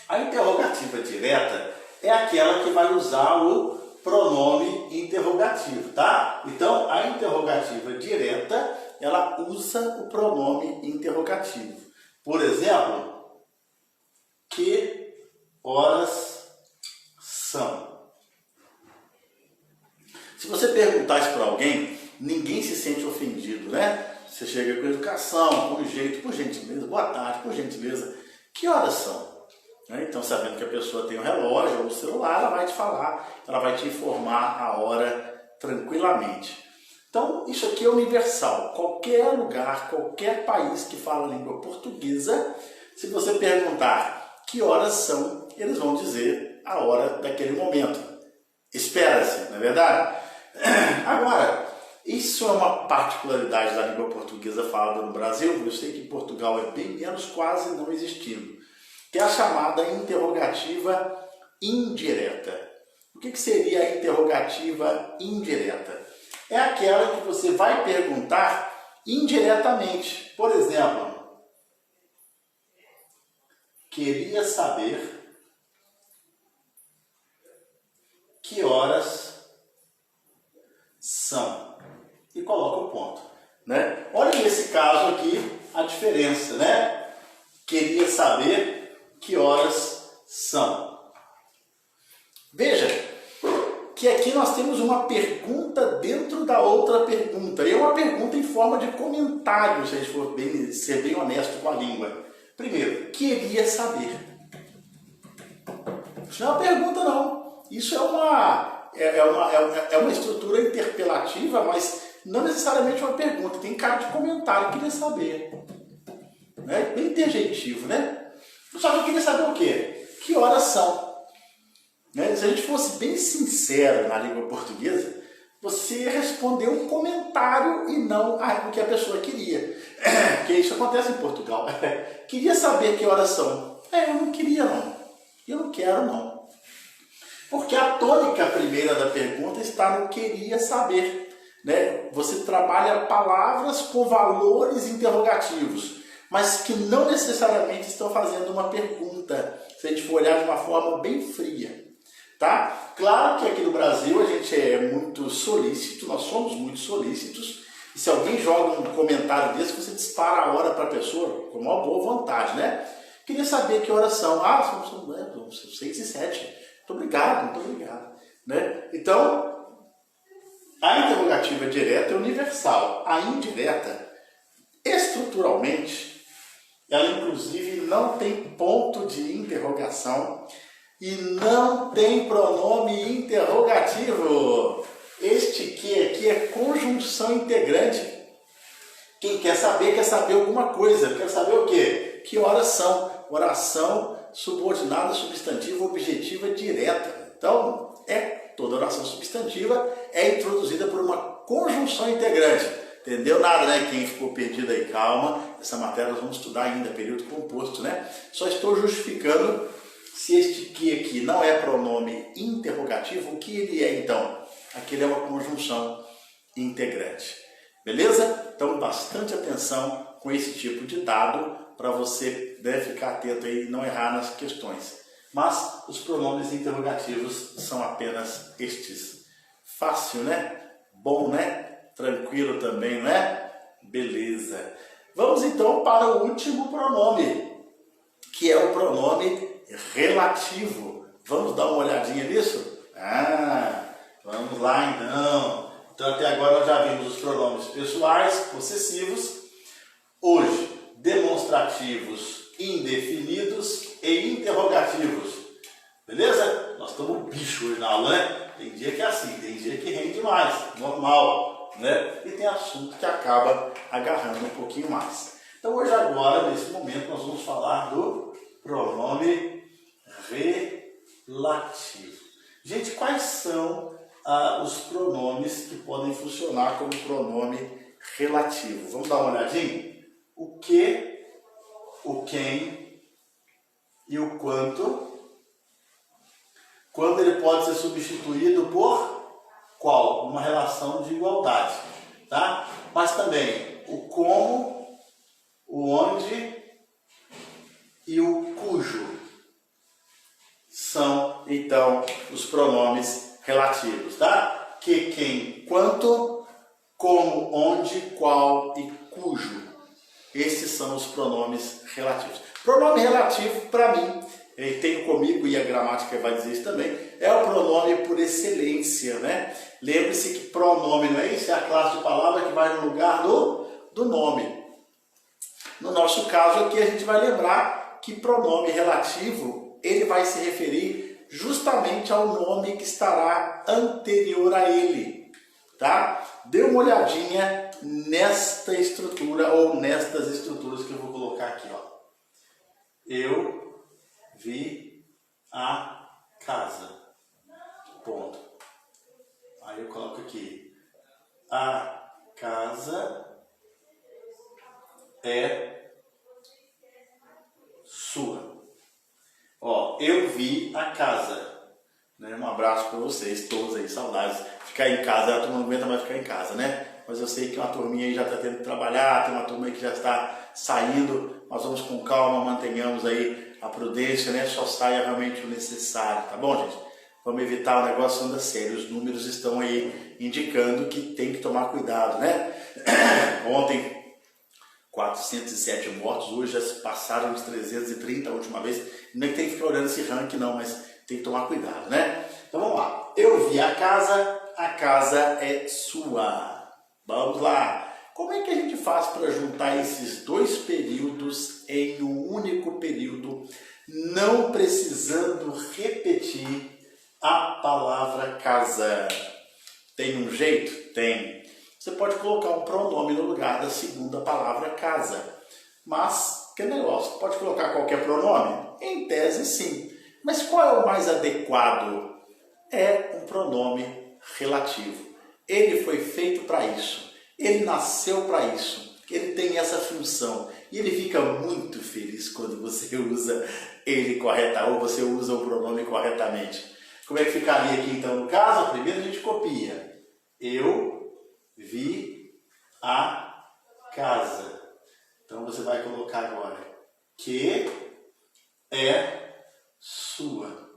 A interrogativa direta é aquela que vai usar o pronome interrogativo, tá? Então, a interrogativa direta, ela usa o pronome interrogativo. Por exemplo, que horas são? Se você perguntar isso para alguém, ninguém se sente ofendido, né? Você chega com educação, com jeito, por gentileza, boa tarde, por gentileza, que horas são? Então, sabendo que a pessoa tem um relógio ou um celular, ela vai te falar, ela vai te informar a hora tranquilamente. Então, isso aqui é universal. Qualquer lugar, qualquer país que fala a língua portuguesa, se você perguntar que horas são, eles vão dizer a hora daquele momento. Espera-se, não é verdade? Agora, isso é uma particularidade da língua portuguesa falada no Brasil. Eu sei que em Portugal é bem menos, quase não existindo, que é a chamada interrogativa indireta. O que seria a interrogativa indireta? É aquela que você vai perguntar indiretamente. Por exemplo, queria saber que horas são. E coloca o ponto, né? Olha nesse caso aqui a diferença, né? Queria saber que horas são. Veja que aqui nós temos uma pergunta dentro da outra pergunta. E é uma pergunta em forma de comentário, se a gente for ser bem honesto com a língua. Primeiro, queria saber. Isso não é uma pergunta, não. Isso é uma estrutura interpelativa, mas não necessariamente uma pergunta. Tem cara de comentário, queria saber. Né? Bem interjetivo, né? Só que eu queria saber o quê? Que horas são? Né? Se a gente fosse bem sincero na língua portuguesa, você respondeu um comentário e não o que a pessoa queria. Porque isso acontece em Portugal. Queria saber que horas são. Eu não queria, não. Eu não quero, não. Porque a tônica primeira da pergunta está no queria saber. Né? Você trabalha palavras com valores interrogativos, mas que não necessariamente estão fazendo uma pergunta, se a gente for olhar de uma forma bem fria. Tá? Claro que aqui no Brasil a gente é muito solícito, nós somos muito solícitos, e se alguém joga um comentário desse, você dispara a hora para a pessoa com uma boa vontade, né? Queria saber que horas são. São 6 e 7. Muito obrigado, muito obrigado. Né? Então, A interrogativa direta é universal. A indireta, estruturalmente, ela inclusive não tem ponto de interrogação e não tem pronome interrogativo. Este que aqui é conjunção integrante. Quem quer saber alguma coisa. Quer saber o quê? Que horas são? Oração subordinada, substantiva, objetiva, direta. Então, toda oração substantiva é introduzida por uma conjunção integrante. Entendeu nada, né? Quem ficou perdido aí, calma. Essa matéria nós vamos estudar ainda, período composto, né? Só estou justificando se este que aqui não é pronome interrogativo, o que ele é então? Aquele é uma conjunção integrante. Beleza? Então, bastante atenção com esse tipo de dado para você ficar atento aí e não errar nas questões. Mas os pronomes interrogativos são apenas estes. Fácil, né? Bom, né? Tranquilo também, né? Beleza. Vamos então para o último pronome, que é o pronome relativo. Vamos dar uma olhadinha nisso? Vamos lá então. Então até agora nós já vimos os pronomes pessoais, possessivos. Hoje, demonstrativos indefinidos e interrogativos. Beleza? Nós estamos bicho hoje na aula, né? Tem dia que é assim, tem dia que rende mais, normal, né? E tem assunto que acaba agarrando um pouquinho mais. Então hoje agora, nesse momento, nós vamos falar do pronome relativo. Gente, quais são os pronomes que podem funcionar como pronome relativo? Vamos dar uma olhadinha? O que, o quem e o quanto. Quando ele pode ser substituído por qual? Uma relação de igualdade, tá? Mas também o como, o onde e o cujo são, então, os pronomes relativos, tá? Que, quem, quanto, como, onde, qual e cujo. Esses são os pronomes relativos. Pronome relativo, para mim, tenho comigo e a gramática vai dizer isso também, é o pronome por excelência, né? Lembre-se que pronome, não é isso? É a classe de palavra que vai no lugar do nome. No nosso caso aqui a gente vai lembrar que pronome relativo, ele vai se referir justamente ao nome que estará anterior a ele, tá? Dê uma olhadinha nesta estrutura ou nestas estruturas que eu vou colocar aqui, ó. Eu vi a casa. Ponto. Aí eu coloco aqui. A casa é sua. Ó, eu vi a casa. Né? Um abraço para vocês todos aí, saudades. Ficar em casa, a turma não aguenta mais ficar em casa, né? Mas eu sei que uma turminha aí já está tendo que trabalhar, tem uma turma aí que já está saindo. Nós vamos com calma, mantenhamos aí a prudência, né? Só saia realmente o necessário, tá bom, gente? Vamos evitar o negócio anda sério. Os números estão aí indicando que tem que tomar cuidado, né? Ontem, 407 mortos, hoje já se passaram de 330 a última vez. Não é que tem que ficar olhando esse ranking não, mas tem que tomar cuidado, né? Então vamos lá. Eu vi a casa é sua. Vamos lá. Como é que a gente faz para juntar esses dois períodos em um único período, não precisando repetir a palavra casa? Tem um jeito? Tem. Você pode colocar um pronome no lugar da segunda palavra casa. Mas, que negócio? Pode colocar qualquer pronome? Em tese, sim. Mas qual é o mais adequado? É um pronome relativo. Ele foi feito para isso. Ele nasceu para isso. Ele tem essa função. E ele fica muito feliz quando você usa ele corretamente, ou você usa o pronome corretamente. Como é que ficaria aqui então no caso? Primeiro a gente copia. Eu vi a casa. Então você vai colocar agora que é sua.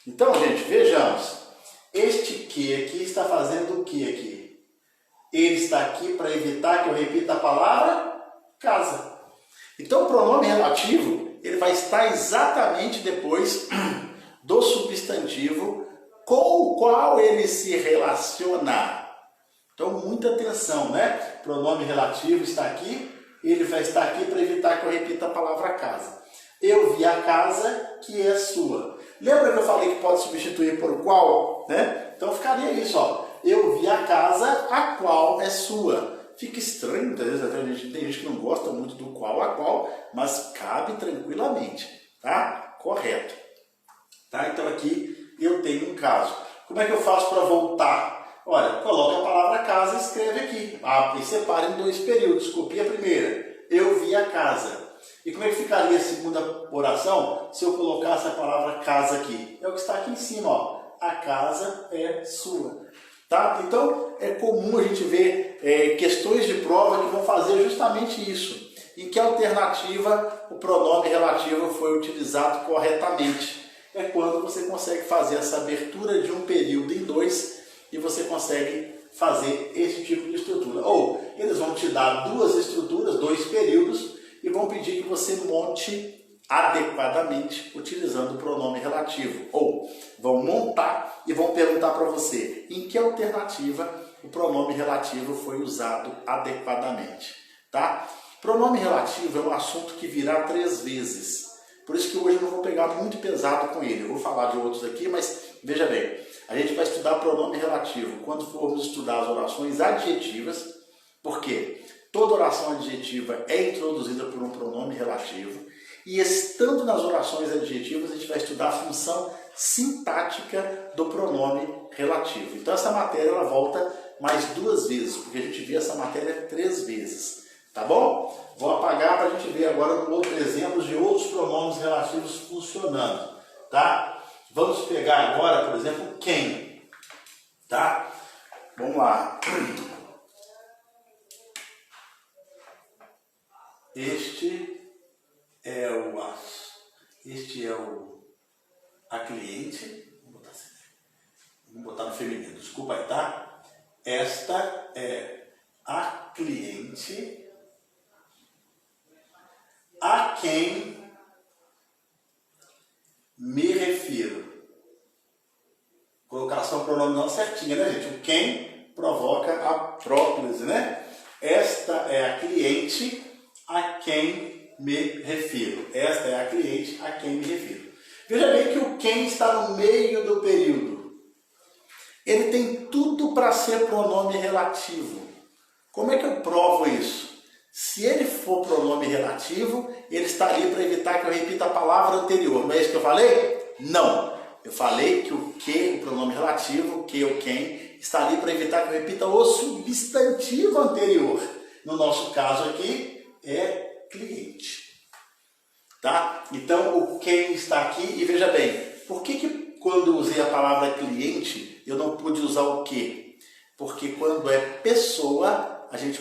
Então, gente, vejamos. Este que aqui está fazendo o que aqui? Ele está aqui para evitar que eu repita a palavra casa. Então, o pronome relativo, ele vai estar exatamente depois do substantivo com o qual ele se relaciona. Então, muita atenção, né? Pronome relativo está aqui, ele vai estar aqui para evitar que eu repita a palavra casa. Eu vi a casa que é sua. Lembra que eu falei que pode substituir por qual, né? Então ficaria isso, ó. Eu vi a casa a qual é sua. Fica estranho, às vezes até tem gente que não gosta muito do qual a qual, mas cabe tranquilamente, tá? Correto. Tá? Então aqui eu tenho um caso. Como é que eu faço para voltar? Olha, coloca a palavra casa e escreve aqui. E separa em 2 períodos. Copia a primeira. Eu vi a casa. E como é que ficaria a segunda oração se eu colocasse a palavra casa aqui? É o que está aqui em cima, ó. A casa é sua. Tá? Então, é comum a gente ver questões de prova que vão fazer justamente isso. Em que alternativa o pronome relativo foi utilizado corretamente? É quando você consegue fazer essa abertura de um período em 2 e você consegue fazer esse tipo de estrutura. Ou eles vão te dar 2 estruturas, 2 períodos, e vão pedir que você monte adequadamente utilizando o pronome relativo. Ou vão montar e vão perguntar para você em que alternativa o pronome relativo foi usado adequadamente. Tá? Pronome relativo é um assunto que virá 3 vezes. Por isso que hoje eu não vou pegar muito pesado com ele. Eu vou falar de outros aqui, mas veja bem. A gente vai estudar pronome relativo quando formos estudar as orações adjetivas. Por quê? Toda oração adjetiva é introduzida por um pronome relativo. E estando nas orações adjetivas, a gente vai estudar a função sintática do pronome relativo. Então essa matéria ela volta mais 2 vezes, porque a gente vê essa matéria 3 vezes. Tá bom? Vou apagar para a gente ver agora um outro exemplo de outros pronomes relativos funcionando. Tá? Vamos pegar agora, por exemplo, quem. Tá? Vamos lá. Este é a cliente. Vamos botar no feminino, desculpa aí, tá? Esta é a cliente a quem me refiro. Colocação pronominal certinha, né, gente? O quem provoca a próclise, né? Esta é a cliente a quem me refiro. Esta é a cliente a quem me refiro. Veja bem que o quem está no meio do período. Ele tem tudo para ser pronome relativo. Como é que eu provo isso? Se ele for pronome relativo, ele está ali para evitar que eu repita a palavra anterior. Não é isso que eu falei? Não. Eu falei que o que, o pronome relativo, o que ou quem, está ali para evitar que eu repita o substantivo anterior. No nosso caso aqui, é cliente. Tá? Então, o quem está aqui, e veja bem, por que quando eu usei a palavra cliente, eu não pude usar o que? Porque quando é pessoa, a gente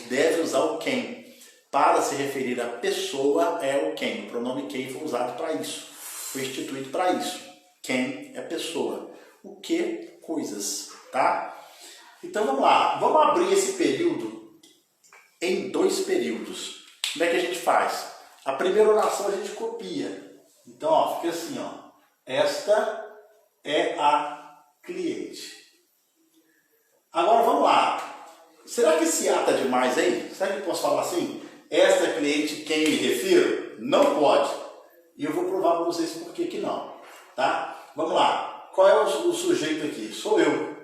deve usar o quem. Para se referir à pessoa é o quem. O pronome quem foi usado para isso. Foi instituído para isso. Quem é pessoa. O que? Coisas. Tá? Então vamos lá. Vamos abrir esse período em 2 períodos. Como é que a gente faz? A primeira oração a gente copia. Então, ó, fica assim, ó. Esta é a cliente. Agora vamos lá. Será que esse A está demais aí? Será que eu posso falar assim? Esta é a cliente quem me refiro? Não pode. E eu vou provar para vocês por que não. Tá? Vamos lá. Qual é o sujeito aqui? Sou eu.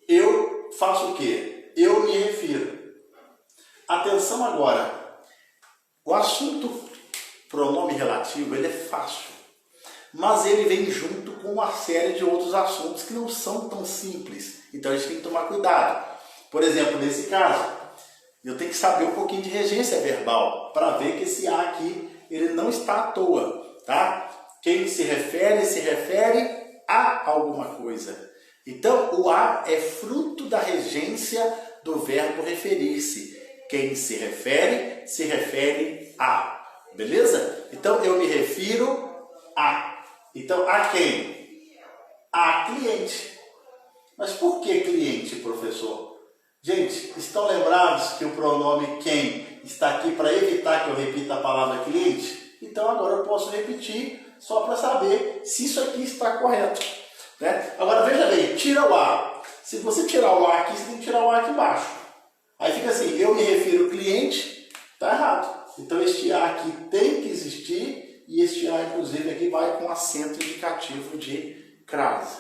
Eu faço o quê? Eu me refiro. Atenção agora. O assunto pronome relativo ele é fácil. Mas ele vem junto com uma série de outros assuntos que não são tão simples. Então a gente tem que tomar cuidado. Por exemplo, nesse caso, eu tenho que saber um pouquinho de regência verbal para ver que esse A aqui ele não está à toa. Tá? Quem se refere a alguma coisa. Então o A é fruto da regência do verbo referir-se. Quem se refere a. Beleza? Então eu me refiro a. Então, a quem? A cliente. Mas por que cliente, professor? Gente, estão lembrados que o pronome quem está aqui para evitar que eu repita a palavra cliente? Então, agora eu posso repetir só para saber se isso aqui está correto. Né? Agora, veja bem, tira o A. Se você tirar o A aqui, você tem que tirar o A aqui embaixo. Aí fica assim, eu me refiro ao cliente, tá errado. Então este A aqui tem que existir e este A, inclusive, aqui vai com acento indicativo de crase,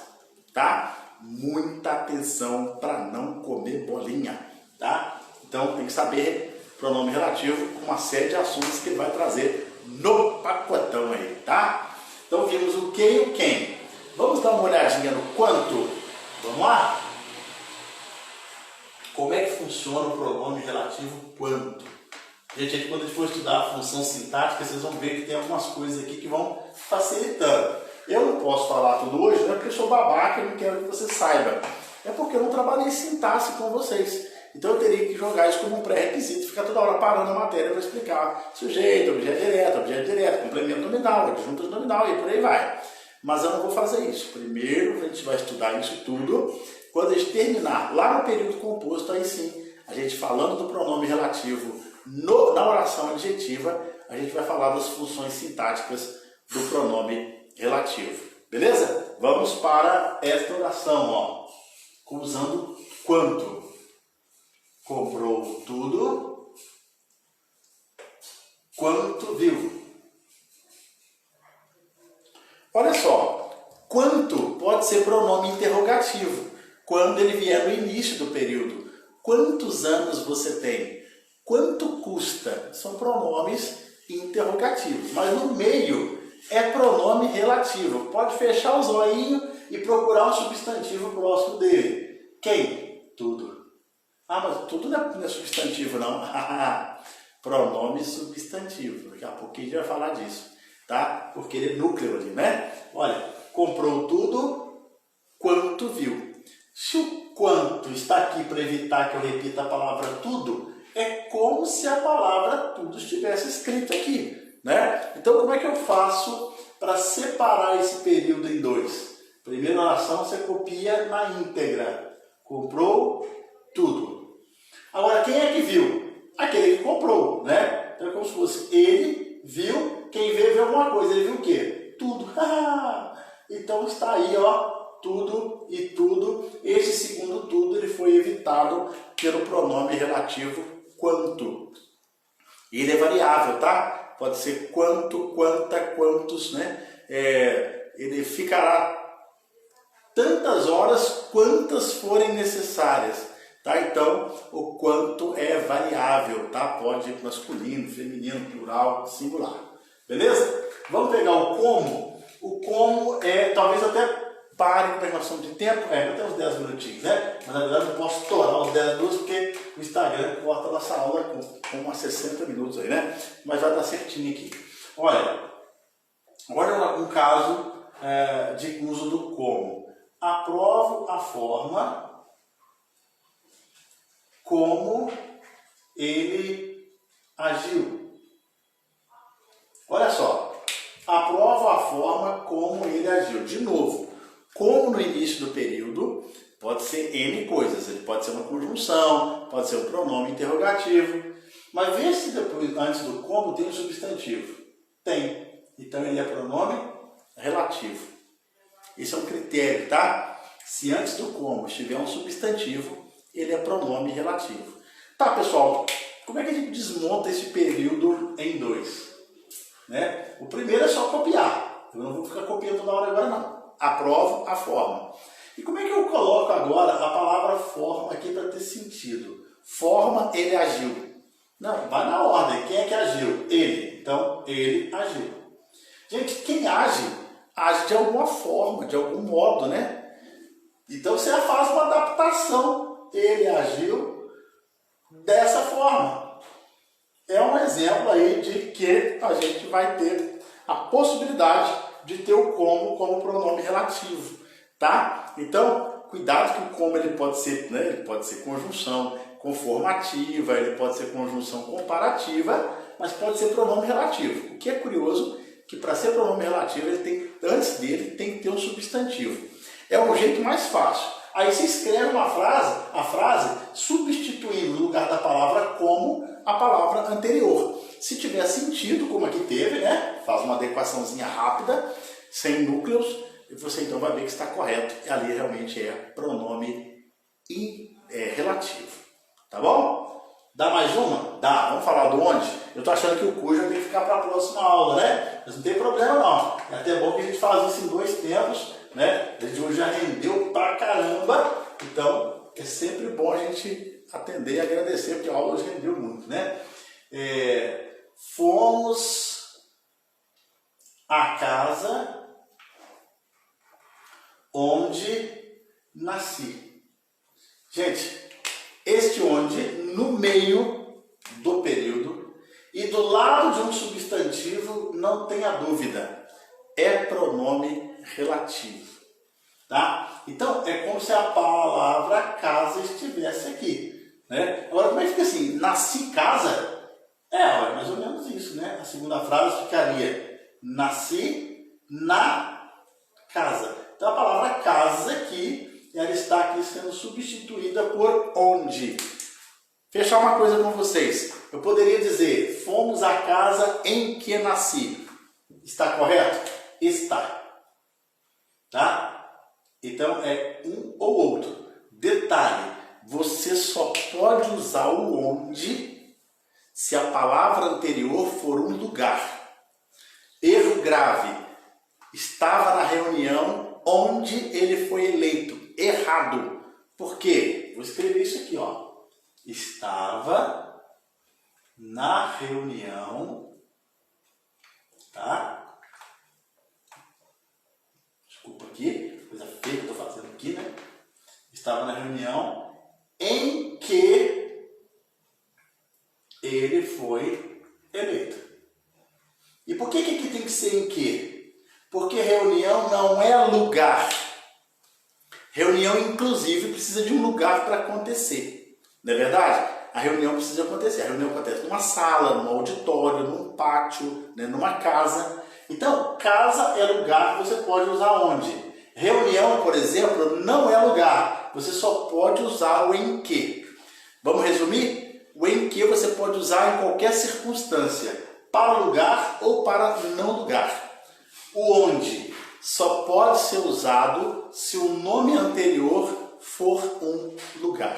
tá? Muita atenção para não comer bolinha, tá? Então tem que saber pronome relativo com uma série de assuntos que ele vai trazer no pacotão aí, tá? Então vimos o que e o quem. Vamos dar uma olhadinha no quanto? Vamos lá? Como é que funciona o pronome relativo quanto? Gente, quando a gente for estudar a função sintática, vocês vão ver que tem algumas coisas aqui que vão facilitando. Eu não posso falar tudo hoje, não é porque eu sou babaca e não quero que você saiba. É porque eu não trabalhei sintaxe com vocês. Então eu teria que jogar isso como um pré-requisito, ficar toda hora parando a matéria para explicar sujeito, objeto direto, complemento nominal, adjunto nominal e por aí vai. Mas eu não vou fazer isso. Primeiro a gente vai estudar isso tudo. Quando a gente terminar lá no período composto, aí sim, a gente falando do pronome relativo na oração adjetiva, a gente vai falar das funções sintáticas do pronome relativo. Beleza? Vamos para esta oração, ó. Usando quanto. Comprou tudo, quanto viu. Olha só, quanto pode ser pronome interrogativo, quando ele vier no início do período. Quantos anos você tem? Quanto custa? São pronomes interrogativos, mas no meio é pronome relativo. Pode fechar os olhinhos e procurar um substantivo próximo dele. Quem? Tudo. Ah, mas tudo não é substantivo, não. Pronome substantivo. Daqui a pouquinho a gente vai falar disso, tá? Porque ele é núcleo ali, né? Olha, comprou tudo, quanto viu. Se o quanto está aqui para evitar que eu repita a palavra tudo, é como se a palavra tudo estivesse escrita aqui, né? Então, como é que eu faço para separar esse período em dois? Primeira oração, você copia na íntegra. Comprou tudo. Agora, quem é que viu? Aquele que comprou, né? Então é como se fosse ele viu, quem vê viu alguma coisa. Ele viu o quê? Tudo. Então está aí, ó, tudo e tudo. Esse segundo tudo ele foi evitado pelo pronome relativo quanto. Ele é variável, tá? Pode ser quanto, quanta, quantos, né? Ele ficará tantas horas quantas forem necessárias. Tá? Então, o quanto é variável, tá? Pode ir masculino, feminino, plural, singular. Beleza? Vamos pegar o como. O como é, talvez até pare com a relação de tempo, até uns 10 minutinhos, né? Mas na verdade eu posso estourar os 10 minutos porque o Instagram corta a nossa aula com umas 60 minutos aí, né? Mas vai dar certinho aqui. Olha um caso de uso do como. Aprovo a forma como ele agiu. Olha só, aprovo a forma como ele agiu. De novo, como no início do período, pode ser N coisas. Ele pode ser uma conjunção, pode ser um pronome interrogativo. Mas vê se depois, antes do como, tem um substantivo. Tem. Então ele é pronome relativo. Esse é um critério, tá? Se antes do como estiver um substantivo, ele é pronome relativo. Tá, pessoal, como é que a gente desmonta esse período em dois? Né? O primeiro é só copiar. Eu não vou ficar copiando toda hora agora, não. Aprovo a forma. E como é que eu coloco agora a palavra forma aqui para ter sentido? Forma, ele agiu. Não, vai na ordem. Quem é que agiu? Ele. Então, ele agiu. Gente, quem age de alguma forma, de algum modo, né? Então, você faz uma adaptação. Ele agiu dessa forma. É um exemplo aí de que a gente vai ter a possibilidade de ter o como pronome relativo, tá? Então, cuidado que o como ele pode ser, né? Ele pode ser conjunção conformativa, ele pode ser conjunção comparativa, mas pode ser pronome relativo. O que é curioso que para ser pronome relativo, ele tem, antes dele tem que ter um substantivo. É o jeito mais fácil. Aí você escreve a frase substituindo no lugar da palavra como a palavra anterior. Se tiver sentido, como aqui teve, né? Faz uma adequaçãozinha rápida, sem núcleos, e você então vai ver que está correto. E ali realmente é pronome relativo. Tá bom? Dá mais uma? Dá. Vamos falar do onde? Eu tô achando que o cujo tem que ficar para a próxima aula, né? Mas não tem problema não. É até bom que a gente faz isso em 2 tempos, né? A gente hoje já rendeu pra caramba. Então, é sempre bom a gente atender e agradecer, porque a aula hoje rendeu muito, né? Fomos à casa onde nasci. Gente, este onde, no meio do período e do lado de um substantivo, não tenha dúvida, é pronome relativo. Tá? Então, é como se a palavra casa estivesse aqui. Né? Agora, como é que fica assim? Nasci casa? É mais ou menos isso, né? A segunda frase ficaria: nasci na casa. Então, a palavra casa aqui, ela está aqui sendo substituída por onde. Fechar uma coisa com vocês. Eu poderia dizer: fomos à casa em que nasci. Está correto? Está. Tá? Então, é um ou outro. Detalhe: você só pode usar o onde se a palavra anterior for um lugar. Erro grave: estava na reunião onde ele foi eleito. Errado. Por quê? Vou escrever isso aqui, ó. Estava na reunião, tá? Desculpa aqui, coisa feia que eu estou fazendo aqui, né? Estava na reunião em que ele foi eleito. E por que aqui tem que ser em que? Porque reunião não é lugar. Reunião, inclusive, precisa de um lugar para acontecer. Não é verdade? A reunião precisa acontecer. A reunião acontece numa sala, num auditório, num pátio, né, numa casa. Então, casa é lugar que você pode usar onde? Reunião, por exemplo, não é lugar. Você só pode usar o em que. Vamos resumir? O em que você pode usar em qualquer circunstância. Para lugar ou para não lugar. O onde só pode ser usado se o nome anterior for um lugar.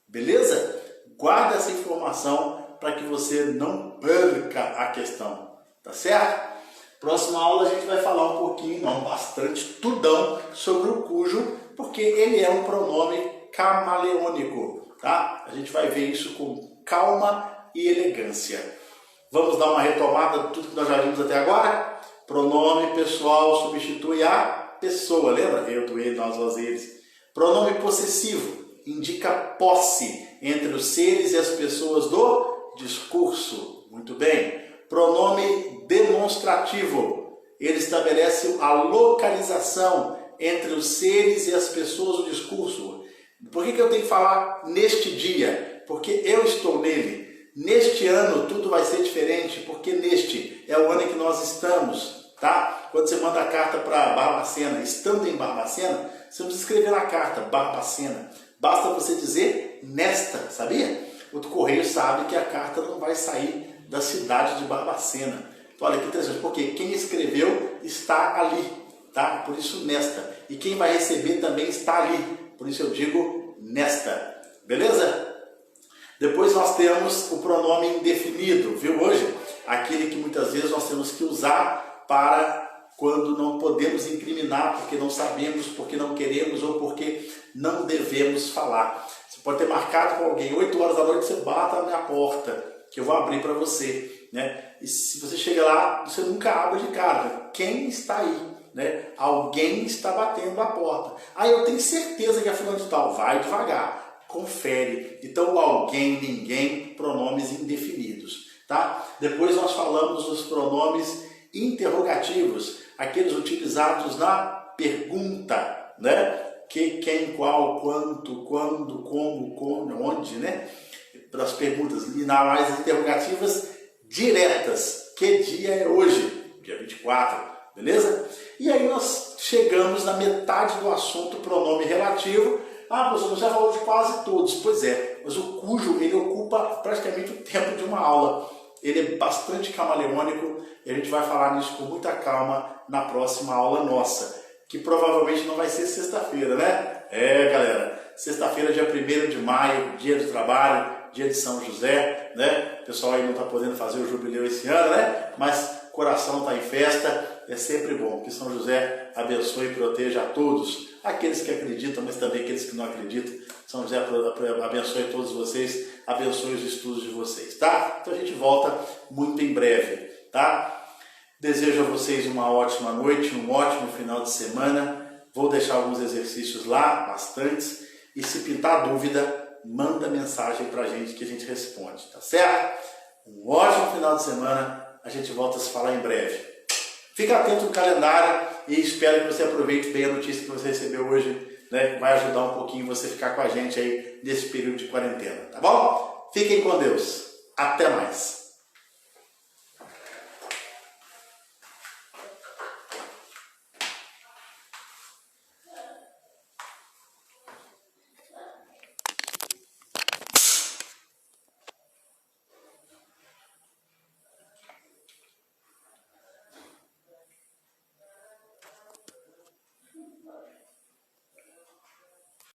Beleza? Guarda essa informação para que você não perca a questão. Tá certo? Próxima aula a gente vai falar um pouquinho, não bastante, tudão sobre o cujo, porque ele é um pronome camaleônico. Tá? A gente vai ver isso com calma e elegância. Vamos dar uma retomada de tudo que nós já vimos até agora? Pronome pessoal substitui a pessoa, lembra? Eu, tu, ele, nós, vós, eles. Pronome possessivo indica posse entre os seres e as pessoas do discurso. Muito bem. Pronome demonstrativo. Ele estabelece a localização entre os seres e as pessoas do discurso. Por que eu tenho que falar neste dia? Porque eu estou nele. Neste ano tudo vai ser diferente, porque neste é o ano em que nós estamos, tá? Quando você manda a carta para Barbacena, estando em Barbacena, você não precisa escrever na carta Barbacena. Basta você dizer nesta, sabia? O correio sabe que a carta não vai sair da cidade de Barbacena. Então, olha que interessante, porque quem escreveu está ali, tá? Por isso nesta. E quem vai receber também está ali. Por isso eu digo nesta. Beleza? Depois nós temos o pronome indefinido, viu? Hoje, aquele que muitas vezes nós temos que usar para quando não podemos incriminar, porque não sabemos, porque não queremos ou porque não devemos falar. Você pode ter marcado com alguém, 8 horas da noite você bata na minha porta, que eu vou abrir para você, né? E se você chega lá, você nunca abre de cara. Quem está aí? Né? Alguém está batendo a porta. Ah, eu tenho certeza que é fulano de tal. Vai devagar. Confere. Então, alguém, ninguém, pronomes indefinidos, tá? Depois nós falamos dos pronomes interrogativos, aqueles utilizados na pergunta, né? Que, quem, qual, quanto, quando, como, onde, né? Para as perguntas, e na mais interrogativas diretas. Que dia é hoje? Dia 24, beleza? E aí nós chegamos na metade do assunto pronome relativo. Ah, professor, você já falou de quase todos. Pois é, mas o cujo ele ocupa praticamente o tempo de uma aula. Ele é bastante camaleônico e a gente vai falar nisso com muita calma na próxima aula nossa, que provavelmente não vai ser sexta-feira, né? É, galera, Sexta-feira, dia 1º de maio, dia do trabalho, dia de São José, né? O pessoal aí não está podendo fazer o jubileu esse ano, né? Mas o coração está em festa, é sempre bom. Que São José abençoe e proteja a todos, aqueles que acreditam, mas também aqueles que não acreditam. São José abençoe todos vocês, abençoe os estudos de vocês, tá? Então a gente volta muito em breve, tá? Desejo a vocês uma ótima noite, um ótimo final de semana. Vou deixar alguns exercícios lá, bastantes, e se pintar dúvida, manda mensagem pra gente que a gente responde, tá certo? Um ótimo final de semana, a gente volta a se falar em breve. Fica atento no calendário e espero que você aproveite bem a notícia que você recebeu hoje, né? Vai ajudar um pouquinho você ficar com a gente aí nesse período de quarentena, tá bom? Fiquem com Deus. Até mais.